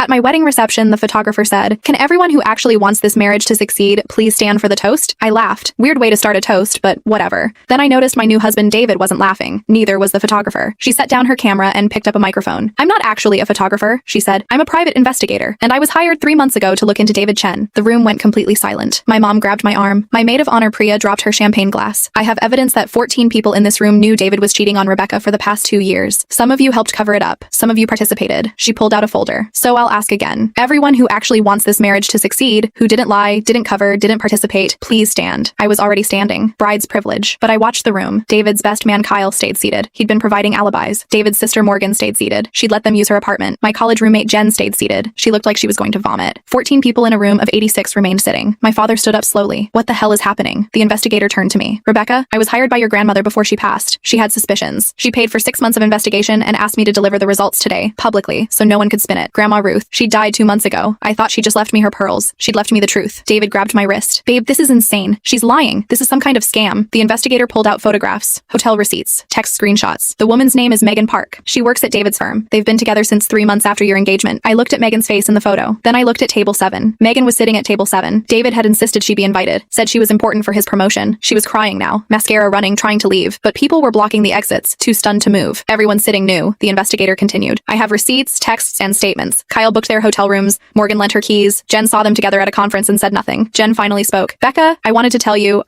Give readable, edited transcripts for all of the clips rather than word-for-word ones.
At my wedding reception, the photographer said, "Can everyone who actually wants this marriage to succeed please stand for the toast?" I laughed. Weird way to start a toast, but whatever. Then I noticed my new husband David wasn't laughing. Neither was the photographer. She set down her camera and picked up a microphone. "I'm not actually a photographer," she said. "I'm a private investigator, and I was hired 3 months ago to look into David Chen." The room went completely silent. My mom grabbed my arm. My maid of honor Priya dropped her champagne glass. "I have evidence that 14 people in this room knew David was cheating on Rebecca for the past 2 years. Some of you helped cover it up. Some of you participated." She pulled out a folder. "So I'll ask again. Everyone who actually wants this marriage to succeed, who didn't lie, didn't cover, didn't participate, please stand." I was already standing. Bride's privilege. But I watched the room. David's best man Kyle stayed seated. He'd been providing alibis. David's sister Morgan stayed seated. She'd let them use her apartment. My college roommate Jen stayed seated. She looked like she was going to vomit. 14 people in a room of 86 remained sitting. My father stood up slowly. "What the hell is happening?" The investigator turned to me. "Rebecca, I was hired by your grandmother before she passed. She had suspicions. She paid for 6 months of investigation and asked me to deliver the results today, publicly, so no one could spin it. Grandma Ruth, she died 2 months ago. I thought she just left me her pearls. She'd left me the truth." David grabbed my wrist. "Babe, this is insane. She's lying. This is some kind of scam." The investigator pulled out photographs, hotel receipts, text screenshots. "The woman's name is Megan Park. She works at David's firm. They've been together since 3 months after your engagement." I looked at Megan's face in the photo. Then I looked at table 7. Megan was sitting at table 7. David had insisted she be invited, said she was important for his promotion. She was crying now, mascara running, trying to leave, but people were blocking the exits, too stunned to move. Everyone sitting knew. The investigator continued. "I have receipts, texts, and statements. Kyle booked their hotel rooms. Morgan lent her keys. Jen saw them together at a conference and said nothing." Jen finally spoke. "Becca, I wanted to tell you,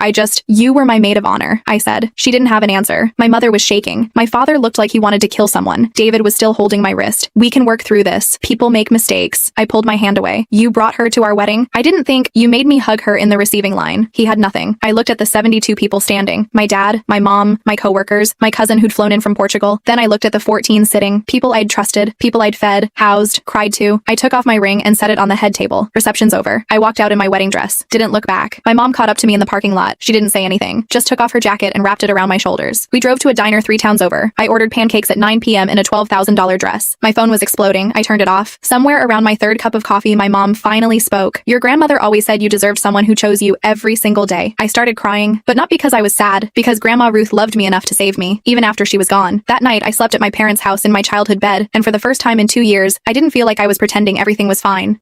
you were my maid of honor," I said. She didn't have an answer. My mother was shaking. My father looked like he wanted to kill someone. David was still holding my wrist. "We can work through this. People make mistakes." I pulled my hand away. "You brought her to our wedding?" "I didn't think you made me hug her in the receiving line." He had nothing. I looked at the 72 people standing. My dad, my mom, my coworkers, my cousin who'd flown in from Portugal. Then I looked at the 14 sitting. People I'd trusted, people I'd fed, housed, cried to. I took off my ring and set it on the head table. Reception's over. I walked out in my wedding dress. Didn't look back. My mom caught up to me in the parking lot. She didn't say anything. Just took off her jacket and wrapped it around my shoulders. We drove to a diner 3 towns over. I ordered pancakes at 9 p.m. in a $12,000 dress. My phone was exploding. I turned it off. Somewhere around my 3rd cup of coffee, my mom finally spoke. "Your grandmother always said you deserved someone who chose you every single day." I started crying, but not because I was sad, because Grandma Ruth loved me enough to save me, even after she was gone. That night, I slept at my parents' house in my childhood bed, and for the first time in 2 years, I didn't feel like I was pretending everything was fine.